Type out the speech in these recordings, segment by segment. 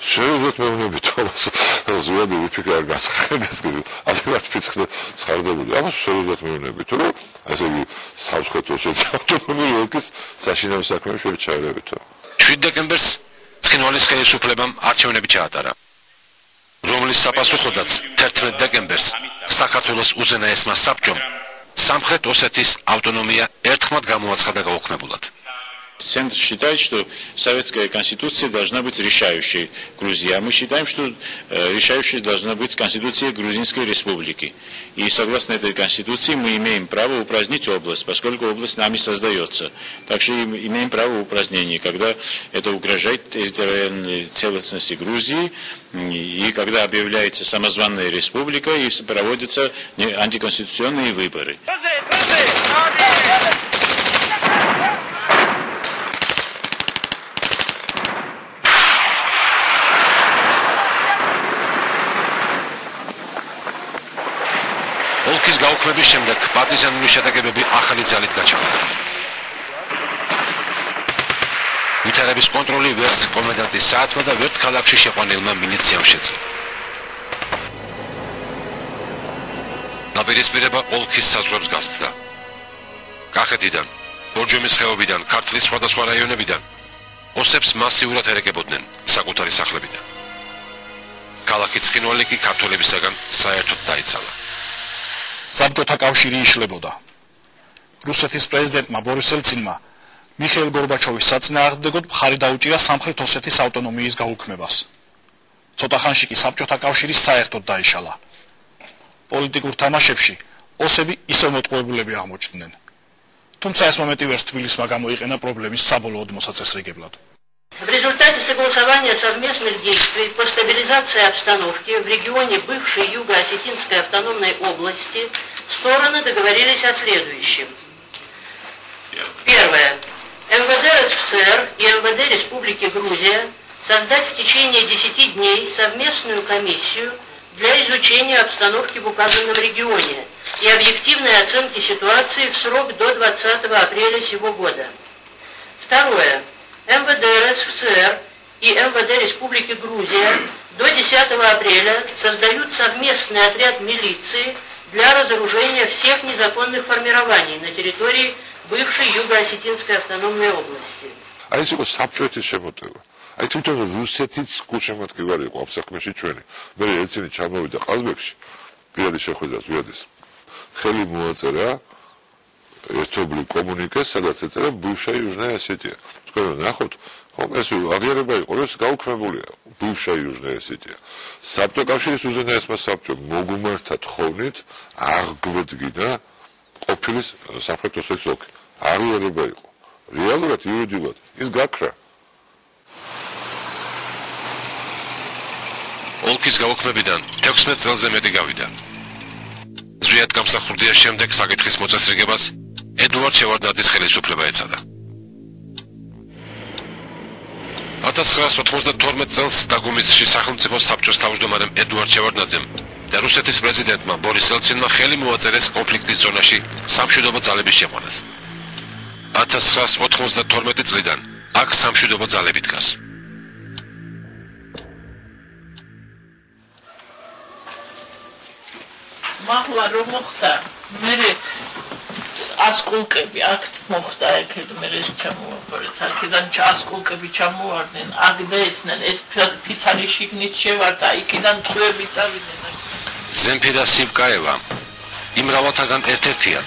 შევიდეთ მეუბნებით თავს ზუადი ვიფიქრე არ გასახელეს კიდე ადვილად ფიცხლე ცხარდებული აბა შევიდეთ მეუბნებით რომ ასე იგი სამხრეთ ოსეთის ავტონომიური ოლქის საშინაო საქმეებში ვერ ჩაერევითო 7 დეკემბერს ცხინვალის ხელისუფლებამ არჩევნები ჩაატარა რომლის საპასუხოდაც 11 декемберს საქართველოს უზენაესმა საბჭომ სამხრეთ ოსეთის ავტონომია ერთხმად გამოაცხადა გაუქმებულად. Центр считает, что советская конституция должна быть решающей в Грузии, а мы считаем, что решающей должна быть конституция Грузинской республики. И согласно этой конституции мы имеем право упразднить область, поскольку область нами создается. Так что имеем право упразднения, когда это угрожает территориальной целостности Грузии, и когда объявляется самозванная республика и проводятся антиконституционные выборы. ოლქის გაუქმების შემდეგ პარტიზანული შეტაკებები ახალი ძალით გაჩაღდა. ვითარების კონტროლი ვერც კომენდანტის საათმა და ვერც ქალაქში შეყვანილმა მილიციამ შეძლო. დაპირისპირება ოლქის საზღვრებს გასცდა. კახეთიდან, ბორჯომის ხეობიდან, ქართლის სხვადასხვა რაიონებიდან ოსებს მასიურად ერეკებოდნენ საკუთარი სახლებიდან. ქალაქი ცხინვალი კი ქართველებისაგან საერთოდ დაიცალა. საბჭოთა კავშირი იშლებოდა. რუსეთის პრეზიდენტმა ბორის ელცინმა მიხეილ გორბაჩოვის საწინააღმდეგოდ მხარი დაუჭირა სამხრეთ ოსეთის ავტონომიის გაუქმებას. ცოტა ხანში კი საბჭოთა კავშირი საერთოდ დაიშალა. პოლიტიკურ თამაშებში ოსები ისევ მოტყუებულები აღმოჩნდნენ. თუმცა ეს მომენტი ვერც თბილისმა გამოიყენა პრობლემის საბოლოოდ მოსაწესრიგებლად. В результате согласования совместных действий по стабилизации обстановки в регионе бывшей Юго-Осетинской автономной области стороны договорились о следующем. Первое. МВД РСФСР и МВД Республики Грузия создать в течение 10 дней совместную комиссию для изучения обстановки в указанном регионе и объективной оценки ситуации в срок до 20 апреля сего года. Второе. МВД РСФСР и МВД Республики Грузия до 10 апреля создают совместный отряд милиции для разоружения всех незаконных формирований на территории бывшей Юго-Осетинской автономной области. А если вот საბჭოეთის შემოტევა? აი თვითონ რუსეთის გულშემატკივარი იყო ამ საქმეში ჩვენი. მე ელცინი ჩამოვიდა ყაზბეგში, პირადი შეხვედრა ზვიადის. ხელი მოაწერა ერთობლივ კომუნიკეს, სადაც ეწერა ბывшая Южная Осетия. თქვენ ნახოთ, ხომ ეს აღიარება იყო, რომ გაუქმებულია ბывшая Южная Осетия. საბჭოთა კავშირის უზენაესმა საბჭომ მოგუმართა თხოვნით აღგვედგინა ყოფილი სამხრეთ ოსეთის ოლქი. აღიარება იყო. რეალურად იურიდიულად ის გაქრა. ოლქის გაუქმებიდან 16 წელზე მეტი გავიდა. ზვიად გამსახურდიას შემდეგ საკითხის მოწესრიგებას ედუარდ შევარდნაძის ხელისუფლება ეცადა. 1992 წელს დაგუმისში სახელმწიფო საბჭოს თავმჯდომარემ ედუარდ შევარდნაძემ და რუსეთის პრეზიდენტმა ბორის ელცინმა ხელი მოაწერეს კონფლიქტის ზონაში სამშვიდობო ძალების შეყვანას. 1992 წლიდან აქ სამშვიდობო ძალები დგას. მახლა რომ მოხდა მე ასკულკები აქ მოხდა ეგეთ მე ეს ჩამოვაბარეთ აქედან ასკულკები ჩამოვარდნენ აქ დაეცნენ ეს ფიცარი შიგნით შევარდა იქიდან ტყვეები წავიდნენ ზემფირა სივკაევა იმ რავალთაგან ერთ-ერთია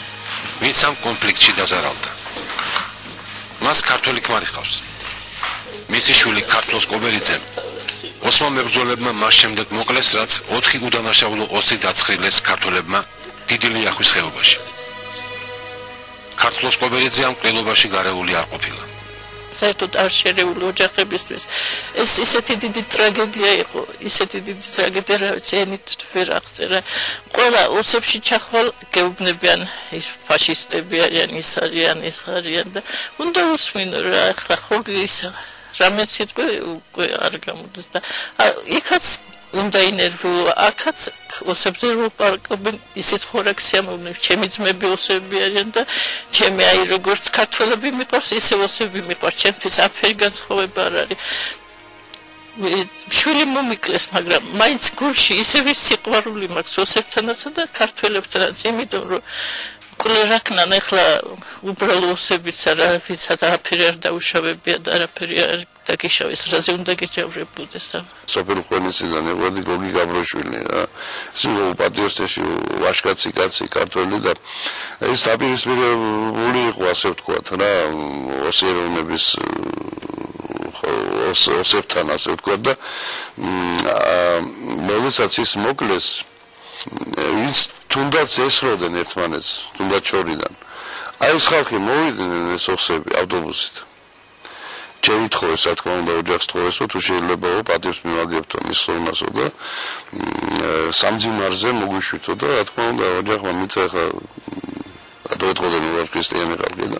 ვინც ამ კონფლიქტში დაზარავდა მას ქართული ქმარი ჰყავს მისი შვილი ქართლოს კობერიძემ ოსმალ მებრძოლებმა მას შემდეგ მოკლეს რაც 4 უდანაშაულო ოსი დაცხრილეს ქართველებმა დიდი ლიახვის ხეობაში ქართლოს კობერიძე ამ ყელობაში გარეული არ ყოფილა. საერთოდ არ შერეული ოჯახებისთვის ეს ისეთი დიდი ტრაგედია იყო, ისეთი დიდი ტრაგედია, რაც ენით ვერ აღწერა. ყველა ოსებში ჩახვალ გეუბნებიან ის ფაშისტები არიან, ის არიან და უნდა უსმინო რა ახლა ხო ის რამე სიტყვი უკვე არ გამოდის და იქაც უნდა ინერვიულო აქაც ოსებზე ვაპარაკობენ ისიც ხორაქ სიამოვნებს ჩემი ძმები ოსები არიან და ჩემი აი როგორც ქართველები მიყვარს ისე ოსები მიყვარს ჩემთვის აფერი განსხვავება არ არის შვილი მომიკლეს, მაგრამ მაინც გულში ისევ სიყვარული მაქვს ოსებთანაცა და ქართველებთანაც, იმიტომ რომ კვლერაკნან ახლა უბრალო ოსებიც არავითაც არაფერი არ დაუშავებია და არაფერი არ დაგიშავეს, რაზე უნდა გეჯავრებოდეს და სოფელ ხვენისიდან ეგვერდი გოგი გაბროშვილი რა სულ პატრიოტებში ვაშკაცი კაცი ქართველი და ეს დაპირისპირებული იყო ასე ვთქვათ რა ოსეროვნების ოსებთან ასე ვთქვათ და მოდესაც ის მოკლეს ის თუნდაც ესროდნენ ერთმანეთს თუნდაც შორიდან აი ეს ხალხი მოვიდნენ ეს ოსები ავტობუსით შევითხოვეს რა თქმა უნდა ოჯახს თხოვესო თუ შეიძლება პატივს მივაგებთო მის სოვნასო და სამძიმარზე მოგვიშვითო და რა თქმა უნდა ოჯახმა მიცა ხა ადრეთყოდენ ვარ ქრისტიანი ხალხი და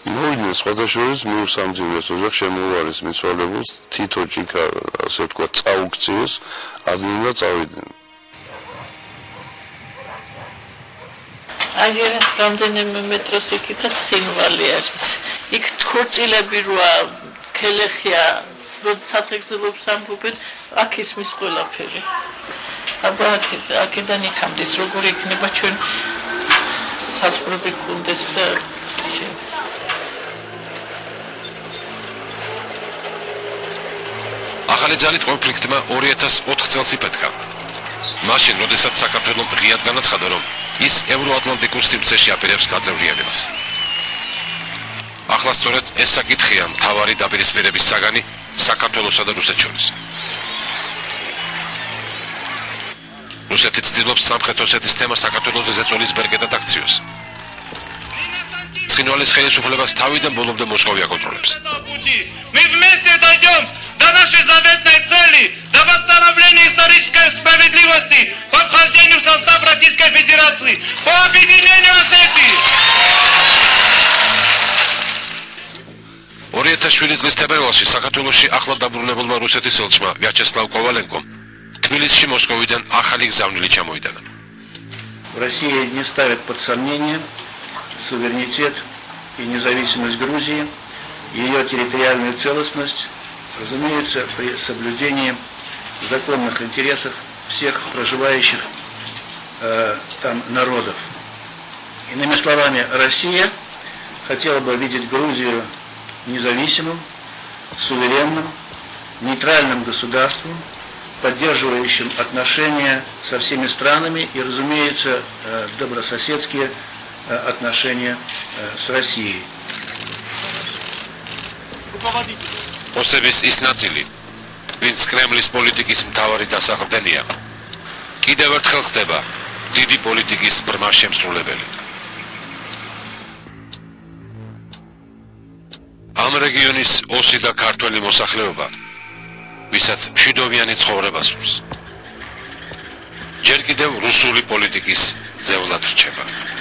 მოვიდნენ სხვადასხვა მიურ სამძიმარს ოჯახ შემოუარის მიცვალებულს თითო ჭიქა ასე ვთქვათ წაუქციეს ადმინ და წავიდნენ აი რამდენიმე მეტროს იქითა ცხინვალი არის იქ თხორწილები როა ქელეხია როდესაც გრძელობს ამბობენ აქ ისმის ყველაფერი აბა აქედან იქამდე როგორ იქნება ჩვენ საზღვრები გქონდეს და ახალი ძალით კონფლიქტმა 2004 წელს იფეთქა მაშინ როდესაც საქართველოს ღიად განაცხადა რომ ის ევროატლანტიკურ სივრცეში აპირებს გაწევრიანებას ახლა სწორედ ეს საკითხია მთავარი დაპირისპირების საგანი საქართველოსა და რუსეთს შორის რუსეთი ცდილობს სამხრეთ ოსეთის თემა საქართველოს ზეწოლის ბერკეტად აქციოს ცხინვალის ხელისუფლებას თავიდან ბოლომდე მოსკოვი აკონტროლებს Мы вместе дойдем до нашей заветной цели, до восстановления исторической справедливости по вхождению в состав Российской Федерации, по объединению Осетии. 2007 წლის თებერვალში საქართველოში ახლად დაბრუნებულმა რუსეთის ელჩმა ვიაჩესლავ კოვალენკომ თბილისში მოსკოვიდან ახალი გზავნილი ჩამოიტანა. Россия не ставит под сомнение суверенитет и независимость Грузии, ее территориальную целостность, разумеется, при соблюдении законных интересов всех проживающих там народов. Иными словами, Россия хотела бы видеть Грузию независимым, суверенным, нейтральным государством, поддерживающим отношения со всеми странами и, разумеется, добрососедские отношения с Россией. ოსების ის ნაწილი, ვინც კრემლის პოლიტიკის მთავარი დასაყრდენია, კიდევ ერთხელ ხდება დიდი პოლიტიკის ბრმა შემსრულებელი. ამ რეგიონის ოსი და ქართველი მოსახლეობა, ვისაც მშვიდობიანი ცხოვრება სურს, ჯერ კიდევ რუსული პოლიტიკის ძევლად რჩება.